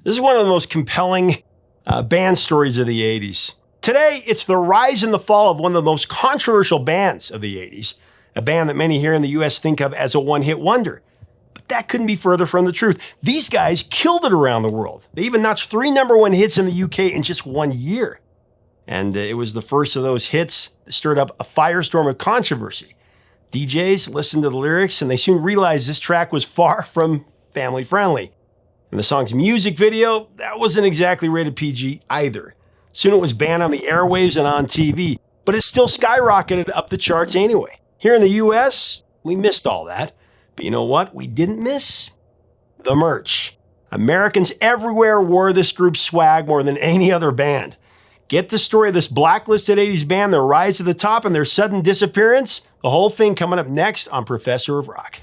This is one of the most compelling band stories of the 80s. Today, it's the rise and the fall of one of the most controversial bands of the 80s, a band that many here in the US think of as a one-hit wonder. But that couldn't be further from the truth. These guys killed it around the world. They even notched 3 #1 hits in the UK in just 1 year. And it was the first of those hits that stirred up a firestorm of controversy. DJs listened to the lyrics and they soon realized this track was far from family friendly. And the song's music video, that wasn't exactly rated PG either. Soon it was banned on the airwaves and on TV, but it still skyrocketed up the charts anyway. Here in the US, we missed all that. But you know what we didn't miss? The merch. Americans everywhere wore this group's swag more than any other band. Get the story of this blacklisted 80s band, their rise to the top, and their sudden disappearance. The whole thing coming up next on Professor of Rock.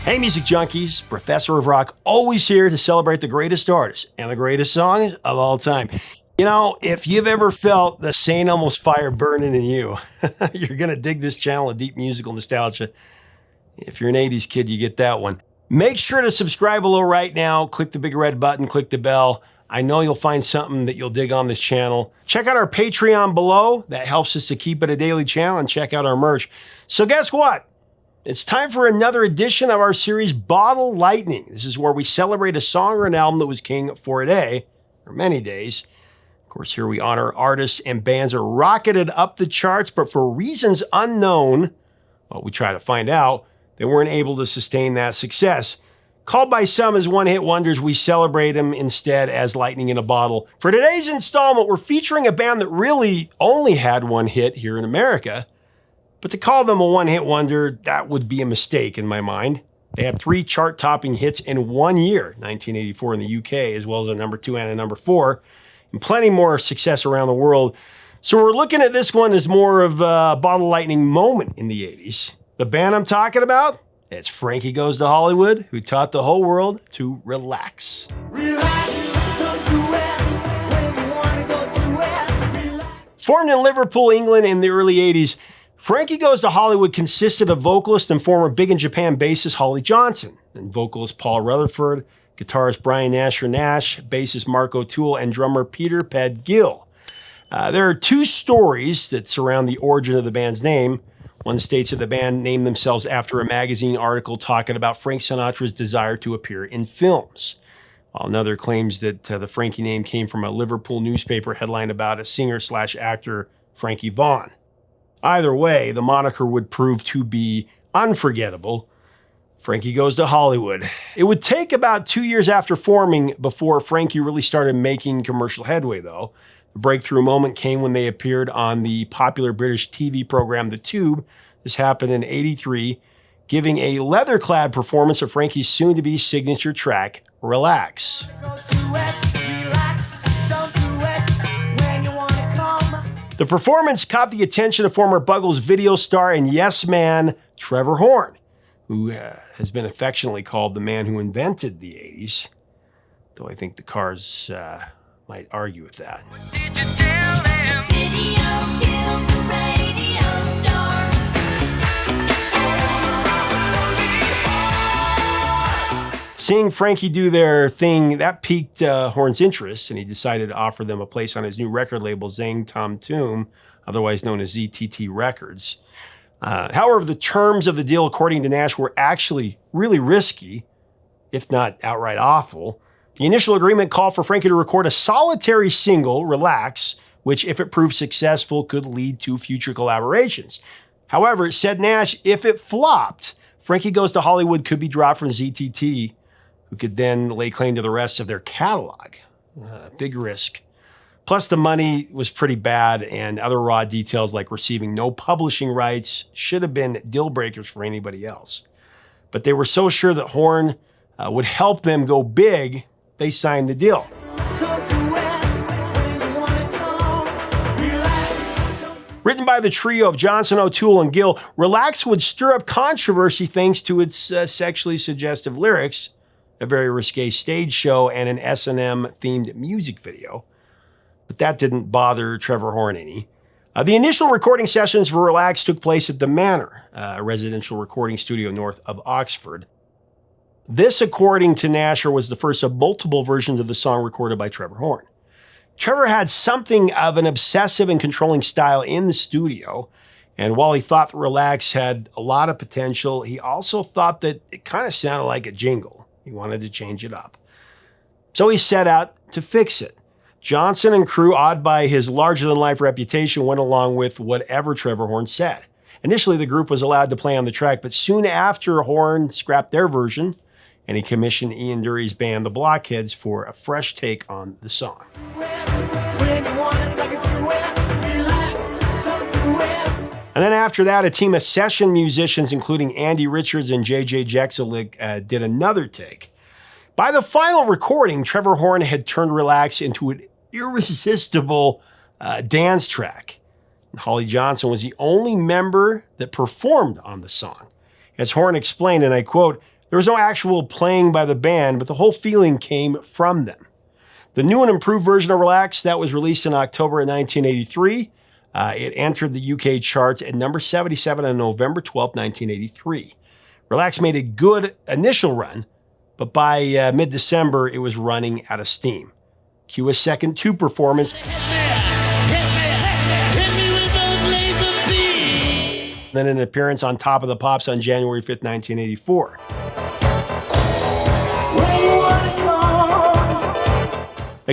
Hey music junkies, Professor of Rock, always here to celebrate the greatest artists and the greatest songs of all time. You know, if you've ever felt the St. Elmo's fire burning in you, you're going to dig this channel of deep musical nostalgia. If you're an 80s kid, you get that one. Make sure to subscribe below right now. Click the big red button, click the bell. I know you'll find something that you'll dig on this channel. Check out our Patreon below. That helps us to keep it a daily channel, and check out our merch. So guess what? It's time for another edition of our series, Bottled Lightening. This is where we celebrate a song or an album that was king for a day, or many days. Of course, here we honor artists and bands that rocketed up the charts, but for reasons unknown, well, we try to find out, they weren't able to sustain that success. Called by some as one-hit wonders, we celebrate them instead as lightning in a bottle. For today's installment, we're featuring a band that really only had one hit here in America. But to call them a one-hit wonder, that would be a mistake in my mind. They had 3 chart-topping hits in 1 year, 1984 in the UK, as well as a #2 and a #4, and plenty more success around the world. So we're looking at this one as more of a Bottled Lightning moment in the 80s. The band I'm talking about, it's Frankie Goes to Hollywood, who taught the whole world to relax. Formed in Liverpool, England in the early 80s, Frankie Goes to Hollywood consisted of vocalist and former Big in Japan bassist Holly Johnson, and vocalist Paul Rutherford, guitarist Brian Nash, bassist Mark O'Toole, and drummer Peter Ped Gill. There are 2 stories that surround the origin of the band's name. One states that the band named themselves after a magazine article talking about Frank Sinatra's desire to appear in films, while another claims that the Frankie name came from a Liverpool newspaper headline about a singer/actor, Frankie Yvonne. Either way, the moniker would prove to be unforgettable. Frankie Goes to Hollywood. It would take about 2 years after forming before Frankie really started making commercial headway, though. The breakthrough moment came when they appeared on the popular British TV program The Tube. This happened in '83, giving a leather-clad performance of Frankie's soon-to-be signature track, Relax. The performance caught the attention of former Buggles video star and yes man, Trevor Horn, who has been affectionately called the man who invented the 80s, though I think the Cars might argue with that. Seeing Frankie do their thing, that piqued Horn's interest, and he decided to offer them a place on his new record label, Zang Tom Toom, otherwise known as ZTT Records. However, the terms of the deal, according to Nash, were actually really risky, if not outright awful. The initial agreement called for Frankie to record a solitary single, Relax, which, if it proved successful, could lead to future collaborations. However, said Nash, if it flopped, Frankie Goes to Hollywood could be dropped from ZTT, who could then lay claim to the rest of their catalog. Big risk. Plus, the money was pretty bad, and other raw details like receiving no publishing rights should have been deal breakers for anybody else. But they were so sure that Horn would help them go big, they signed the deal. Written by the trio of Johnson, O'Toole, and Gill, Relax would stir up controversy thanks to its sexually suggestive lyrics, a very risque stage show, and an S&M-themed music video. But that didn't bother Trevor Horn any. The initial recording sessions for Relax took place at the Manor, a residential recording studio north of Oxford. This, according to Nasher, was the first of multiple versions of the song recorded by Trevor Horn. Trevor had something of an obsessive and controlling style in the studio, and while he thought that Relax had a lot of potential, he also thought that it kind of sounded like a jingle. He wanted to change it up. So he set out to fix it. Johnson and crew, awed by his larger-than-life reputation, went along with whatever Trevor Horn said. Initially, the group was allowed to play on the track, but soon after, Horn scrapped their version, and he commissioned Ian Dury's band, the Blockheads, for a fresh take on the song. And then after that, a team of session musicians, including Andy Richards and J.J. Jexelik, did another take. By the final recording, Trevor Horn had turned Relax into an irresistible dance track. And Holly Johnson was the only member that performed on the song. As Horn explained, and I quote, "There was no actual playing by the band, but the whole feeling came from them." The new and improved version of Relax that was released in October of 1983, it entered the UK charts at number 77 on November 12, 1983. Relax made a good initial run, but by mid-December, it was running out of steam. Cue a second 2 performance. Then an appearance on Top of the Pops on January 5th, 1984.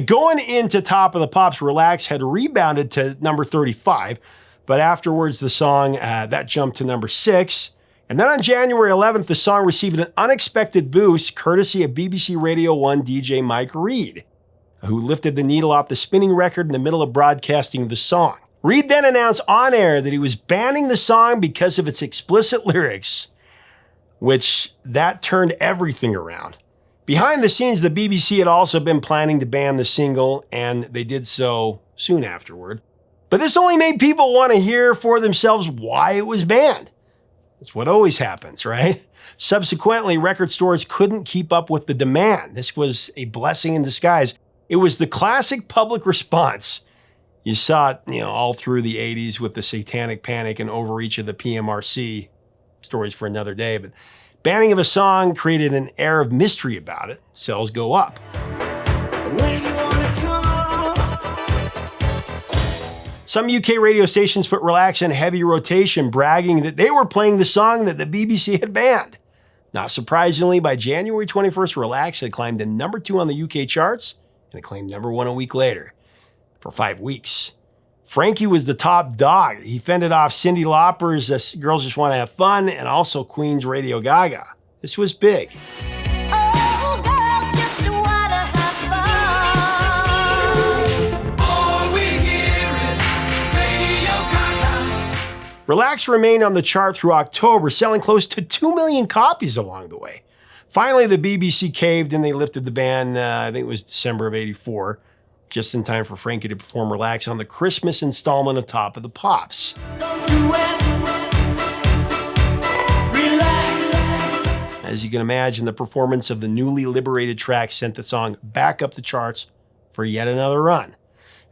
Going into Top of the Pops, Relax had rebounded to number 35, but afterwards the song, that jumped to number 6. And then on January 11th, the song received an unexpected boost courtesy of BBC Radio 1 DJ Mike Reed, who lifted the needle off the spinning record in the middle of broadcasting the song. Reed then announced on air that he was banning the song because of its explicit lyrics, which that turned everything around. Behind the scenes, the BBC had also been planning to ban the single, and they did so soon afterward. But this only made people want to hear for themselves why it was banned. That's what always happens, right? Subsequently, record stores couldn't keep up with the demand. This was a blessing in disguise. It was the classic public response. You saw it, all through the 80s with the satanic panic and overreach of the PMRC. Stories for another day, but banning of a song created an air of mystery about it. Sales go up. Some UK radio stations put Relax in heavy rotation, bragging that they were playing the song that the BBC had banned. Not surprisingly, by January 21st, Relax had climbed to number 2 on the UK charts, and it claimed number 1 a week later. For 5 weeks. Frankie was the top dog. He fended off Cyndi Lauper's Girls Just Want to Have Fun and also Queen's Radio Gaga. This was big. Oh, girls just wanna have fun. All we hear is Radio Gaga. Relax remained on the chart through October, selling close to 2 million copies along the way. Finally, the BBC caved and they lifted the ban, I think it was December of 84. Just in time for Frankie to perform Relax on the Christmas installment of Top of the Pops. Don't do it. Relax. As you can imagine, the performance of the newly liberated track sent the song back up the charts for yet another run.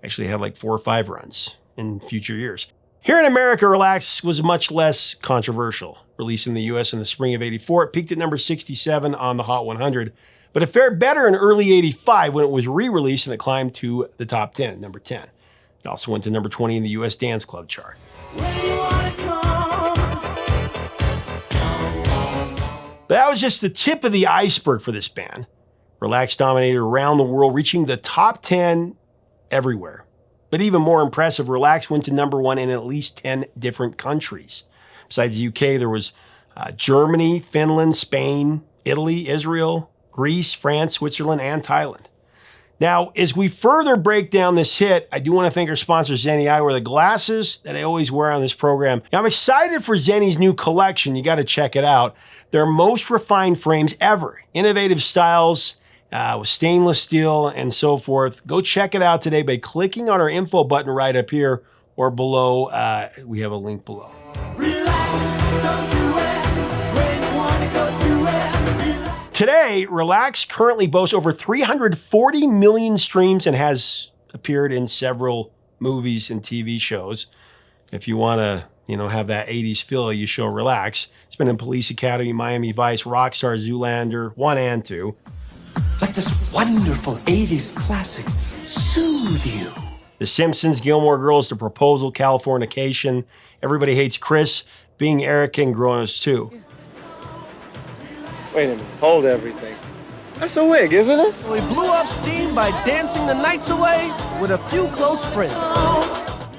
Actually had like 4 or 5 runs in future years. Here in America, Relax was much less controversial. Released in the US in the spring of 84, it peaked at number 67 on the Hot 100. But it fared better in early 85 when it was re-released and it climbed to the top 10, number 10. It also went to number 20 in the US Dance Club chart. But that was just the tip of the iceberg for this band. Relax dominated around the world, reaching the top 10 everywhere. But even more impressive, Relax went to number 1 in at least 10 different countries. Besides the UK, there was Germany, Finland, Spain, Italy, Israel, Greece, France, Switzerland, and Thailand. Now, as we further break down this hit, I do want to thank our sponsor, Zenni Eyewear, the glasses that I always wear on this program. Now, I'm excited for Zenni's new collection. You got to check it out. Their most refined frames ever. Innovative styles with stainless steel and so forth. Go check it out today by clicking on our info button right up here or below. We have a link below. Relax, don't do it. When you wanna go to it. Today, Relax currently boasts over 340 million streams and has appeared in several movies and TV shows. If you want to, have that 80s feel, you show Relax. It's been in Police Academy, Miami Vice, Rockstar, Zoolander, 1 and 2. Let this wonderful 80s classic soothe you. The Simpsons, Gilmore Girls, The Proposal, Californication, Everybody Hates Chris, Being Erica, and Grown Ups 2. Wait a minute, hold everything. That's a wig, isn't it? We blew off steam by dancing the nights away with a few close friends.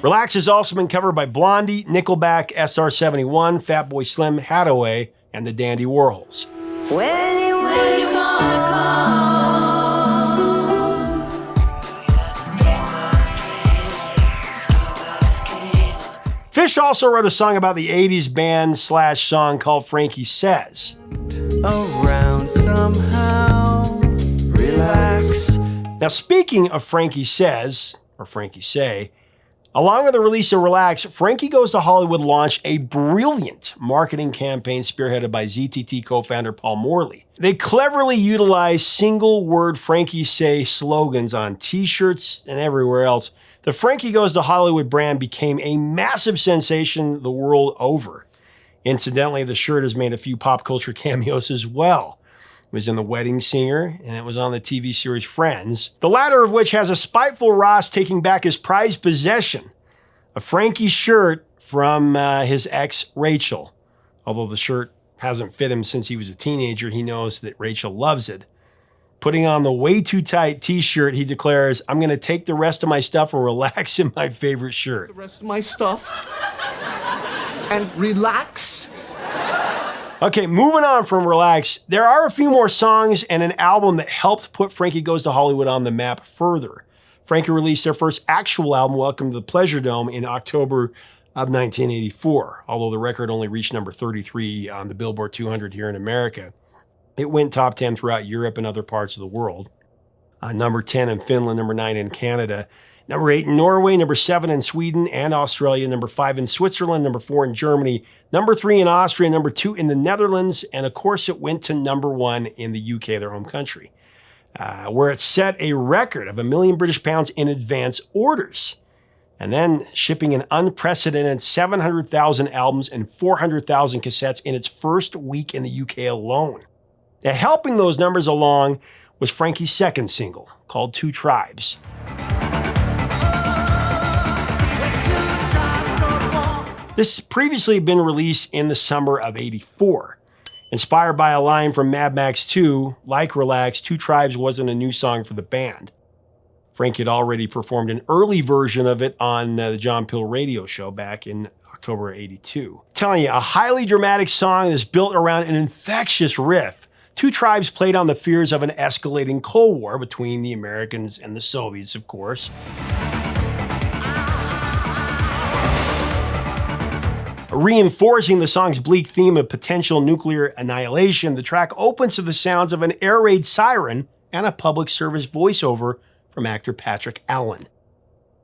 Relax has also been covered by Blondie, Nickelback, SR-71, Fatboy Slim, Hathaway, and the Dandy Warhols. When you wanna Fish also wrote a song about the 80s band / song called Frankie Says. Around somehow, relax. Now, speaking of Frankie Says, or Frankie Say, along with the release of Relax, Frankie Goes to Hollywood launched a brilliant marketing campaign spearheaded by ZTT co-founder Paul Morley. They cleverly utilized single-word Frankie Say slogans on t-shirts and everywhere else. The Frankie Goes to Hollywood brand became a massive sensation the world over. Incidentally, the shirt has made a few pop culture cameos as well. It was in The Wedding Singer, and it was on the TV series Friends, the latter of which has a spiteful Ross taking back his prized possession, a Frankie shirt from his ex, Rachel. Although the shirt hasn't fit him since he was a teenager, he knows that Rachel loves it. Putting on the way too tight t-shirt, he declares, "I'm going to take the rest of my stuff and relax in my favorite shirt." The rest of my stuff and relax. Okay, moving on from Relax, there are a few more songs and an album that helped put Frankie Goes to Hollywood on the map further. Frankie released their first actual album, Welcome to the Pleasure Dome, in October of 1984, although the record only reached number 33 on the Billboard 200 here in America. It went top 10 throughout Europe and other parts of the world. Number 10 in Finland, number 9 in Canada, number 8 in Norway, number 7 in Sweden and Australia, number 5 in Switzerland, number 4 in Germany, number 3 in Austria, number 2 in the Netherlands, and of course it went to number 1 in the UK, their home country, where it set a record of £1 million British in advance orders, and then shipping an unprecedented 700,000 albums and 400,000 cassettes in its first week in the UK alone. Now, helping those numbers along was Frankie's second single, called Two Tribes. This previously had been released in the summer of '84. Inspired by a line from Mad Max 2, like Relax, Two Tribes wasn't a new song for the band. Frankie had already performed an early version of it on the John Peel radio show back in October of '82. Telling you, a highly dramatic song that's built around an infectious riff. Two Tribes played on the fears of an escalating Cold War between the Americans and the Soviets, of course. Reinforcing the song's bleak theme of potential nuclear annihilation, the track opens to the sounds of an air raid siren and a public service voiceover from actor Patrick Allen.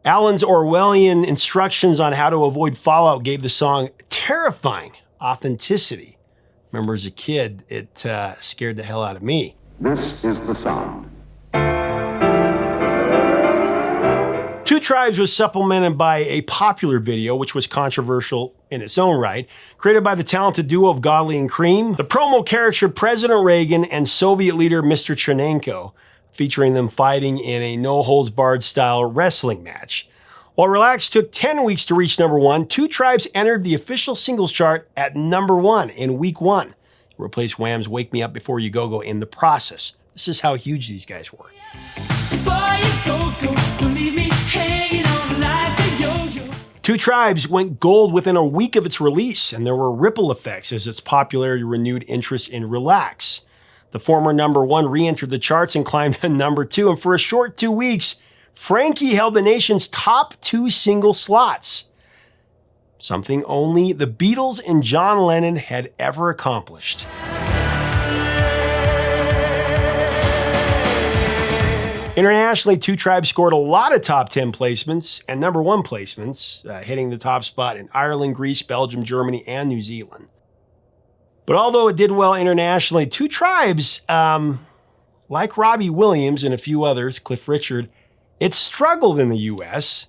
Allen's Orwellian instructions on how to avoid fallout gave the song terrifying authenticity. Remember, as a kid, it scared the hell out of me. This is the sound. Two Tribes was supplemented by a popular video, which was controversial in its own right, created by the talented duo of Godley and Cream. The promo charactered President Reagan and Soviet leader Mr. Chernenko, featuring them fighting in a no-holds-barred style wrestling match. While Relax took 10 weeks to reach number 1, Two Tribes entered the official singles chart at number 1 in week 1. It replaced Wham's Wake Me Up Before You Go in the process. This is how huge these guys were. Two Tribes went gold within a week of its release, and there were ripple effects as its popularity renewed interest in Relax. The former number 1 re-entered the charts and climbed to number 2, and for a short 2 weeks, Frankie held the nation's top 2 single slots, something only the Beatles and John Lennon had ever accomplished. Internationally, Two Tribes scored a lot of top 10 placements and number 1 placements, hitting the top spot in Ireland, Greece, Belgium, Germany, and New Zealand. But although it did well internationally, Two Tribes, like Robbie Williams and a few others, Cliff Richard, it struggled in the US,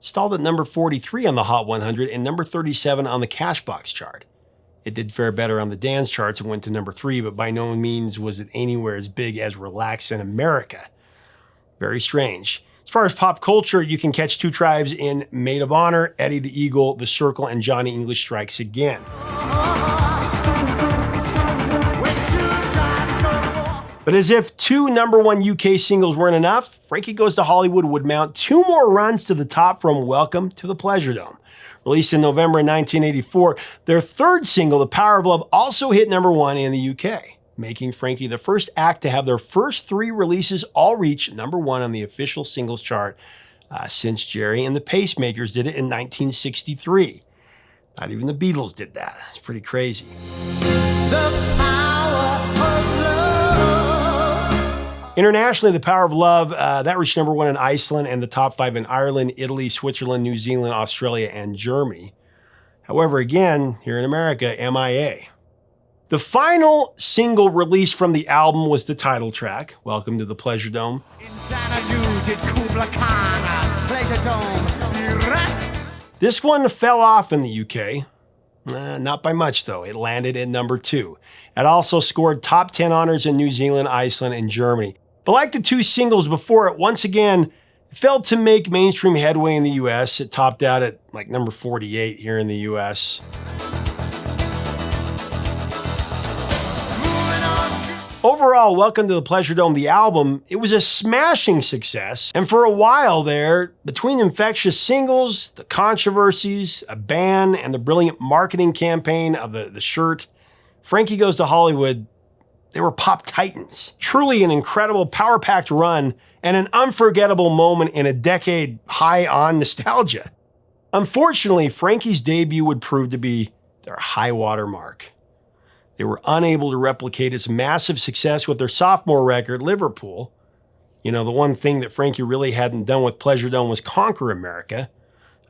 stalled at number 43 on the Hot 100 and number 37 on the Cashbox chart. It did fare better on the dance charts and went to number 3, but by no means was it anywhere as big as Relax in America. Very strange. As far as pop culture, you can catch two tribes in Maid of Honor, Eddie the Eagle, The Circle, and Johnny English Strikes Again. But as if two #1 UK singles weren't enough, Frankie Goes to Hollywood would mount two more runs to the top from Welcome to the Pleasure Dome. Released in November 1984, their third single, The Power of Love, also hit #1 in the UK, making Frankie the first act to have their first 3 releases all reach #1 on the official singles chart since Jerry and the Pacemakers did it in 1963. Not even the Beatles did that. It's pretty crazy. Internationally, The Power of Love, that reached #1 in Iceland and the top 5 in Ireland, Italy, Switzerland, New Zealand, Australia, and Germany. However, again, here in America, MIA. The final single released from the album was the title track, Welcome to the Pleasure Dome. This one fell off in the UK. Not by much, though. It landed at #2. It also scored top 10 honors in New Zealand, Iceland, and Germany. But like the 2 singles before it, once again, it failed to make mainstream headway in the US. It topped out at like number 48 here in the US. Overall, Welcome to the Pleasure Dome, the album, it was a smashing success. And for a while there, between infectious singles, the controversies, a ban, and the brilliant marketing campaign of the shirt, Frankie Goes to Hollywood, they were pop titans. Truly an incredible power-packed run and an unforgettable moment in a decade high on nostalgia. Unfortunately, Frankie's debut would prove to be their high water mark. They were unable to replicate its massive success with their sophomore record, Liverpool. You know, the one thing that Frankie really hadn't done with Pleasure Dome was conquer America.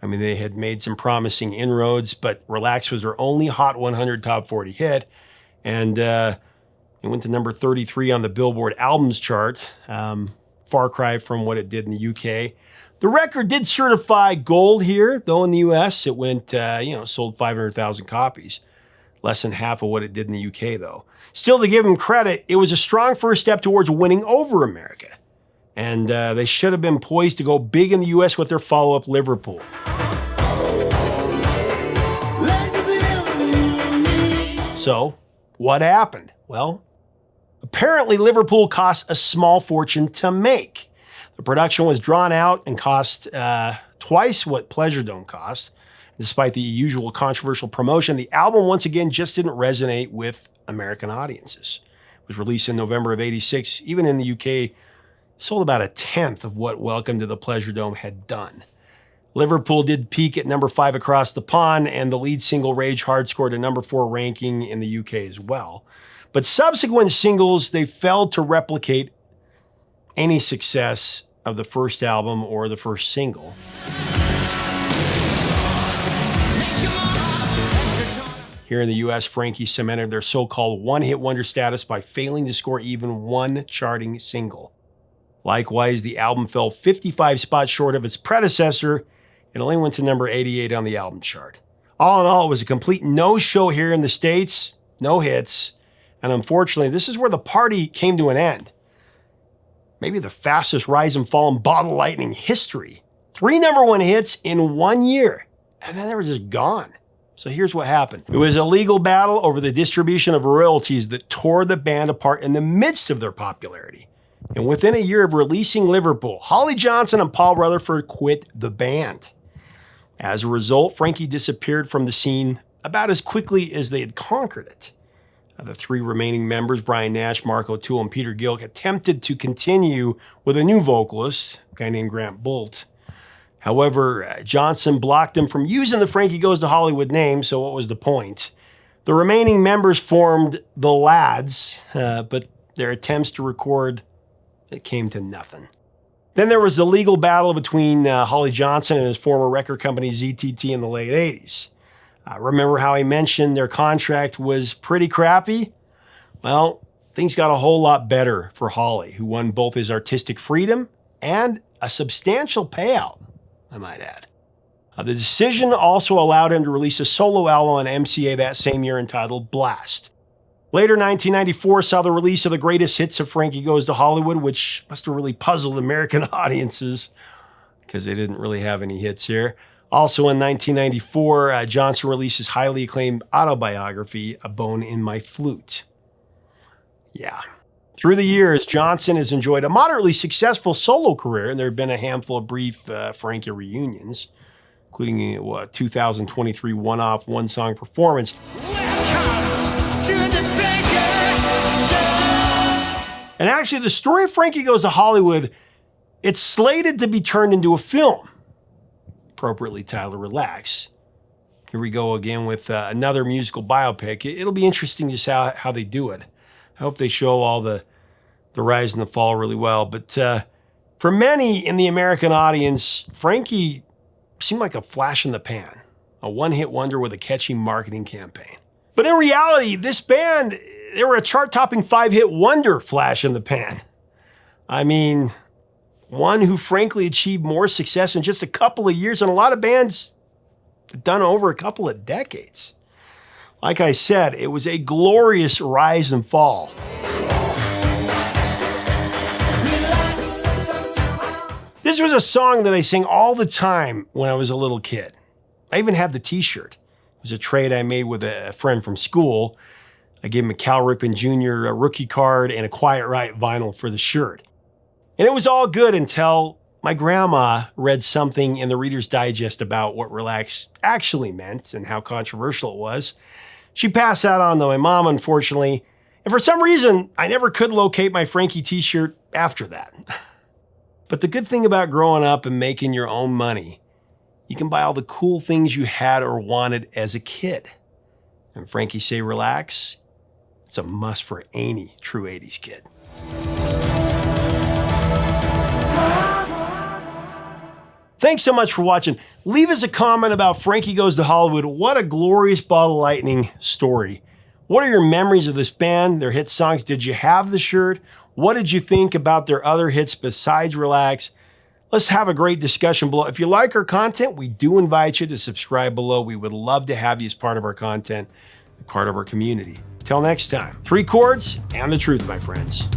I mean, they had made some promising inroads, but Relax was their only Hot 100 Top 40 hit. And it went to number 33 on the Billboard Albums chart. Far cry from what it did in the UK. The record did certify gold here, though in the US it went, sold 500,000 copies. Less than half of what it did in the UK, though. Still, to give them credit, it was a strong first step towards winning over America. And they should have been poised to go big in the US with their follow-up, Liverpool. So, what happened? Well, apparently Liverpool cost a small fortune to make. The production was drawn out and cost twice what Pleasure Dome cost. Despite the usual controversial promotion, the album once again just didn't resonate with American audiences. It was released in November of '86. Even in the UK, sold about 1/10 of what Welcome to the Pleasure Dome had done. Liverpool did peak at number 5 across the pond, and the lead single Rage Hard scored a number 4 ranking in the UK as well. But subsequent singles, they failed to replicate any success of the first album or the first single. Here in the US, Frankie cemented their so-called one-hit wonder status by failing to score even one charting single. Likewise, the album fell 55 spots short of its predecessor. It only went to number 88 on the album chart. All in all, it was a complete no-show here in the States, no hits, and unfortunately, this is where the party came to an end. Maybe the fastest rise and fall in Bottled Lightning history. 3 #1 hits in 1 year, and then they were just gone. So here's what happened. It was a legal battle over the distribution of royalties that tore the band apart in the midst of their popularity. And within a year of releasing Liverpool, Holly Johnson and Paul Rutherford quit the band. As a result, Frankie disappeared from the scene about as quickly as they had conquered it. The 3 remaining members, Brian Nash, Mark O'Toole, and Peter Gilk, attempted to continue with a new vocalist, a guy named Grant Bolt. However, Johnson blocked them from using the Frankie Goes to Hollywood name, so what was the point? The remaining members formed the Lads, but their attempts to record, it came to nothing. Then there was the legal battle between Holly Johnson and his former record company ZTT in the late 80s. Remember how I mentioned their contract was pretty crappy? Well, things got a whole lot better for Holly, who won both his artistic freedom and a substantial payout, I might add. The decision also allowed him to release a solo album on MCA that same year entitled Blast. Later, 1994 saw the release of the greatest hits of Frankie Goes to Hollywood, which must have really puzzled American audiences because they didn't really have any hits here. Also in 1994, Johnson released his highly acclaimed autobiography, A Bone in My Flute. Yeah. Through the years, Johnson has enjoyed a moderately successful solo career, and there have been a handful of brief Frankie reunions, including a 2023 one-off, one-song performance. And actually, the story of Frankie Goes to Hollywood, it's slated to be turned into a film, appropriately titled Relax. Here we go again with another musical biopic. It'll be interesting just how they do it. I hope they show all the rise and the fall really well. But for many in the American audience, Frankie seemed like a flash in the pan, a one-hit wonder with a catchy marketing campaign. But in reality, this band, they were a chart-topping 5-hit wonder flash in the pan. I mean, one who frankly achieved more success in just a couple of years than a lot of bands have done over a couple of decades. Like I said, it was a glorious rise and fall. This was a song that I sang all the time when I was a little kid. I even had the t-shirt. It was a trade I made with a friend from school. I gave him a Cal Ripken Jr. rookie card and a Quiet Riot vinyl for the shirt. And it was all good until my grandma read something in the Reader's Digest about what Relax actually meant and how controversial it was. She passed that on to my mom, unfortunately. And for some reason, I never could locate my Frankie t-shirt after that. But the good thing about growing up and making your own money, you can buy all the cool things you had or wanted as a kid. And Frankie Say Relax, it's a must for any true 80s kid. Thanks so much for watching. Leave us a comment about Frankie Goes to Hollywood. What a glorious Bottled Lightning story. What are your memories of this band, their hit songs? Did you have the shirt? What did you think about their other hits besides Relax? Let's have a great discussion below. If you like our content, we do invite you to subscribe below. We would love to have you as part of our content, part of our community. Till next time, 3 chords and the truth, my friends.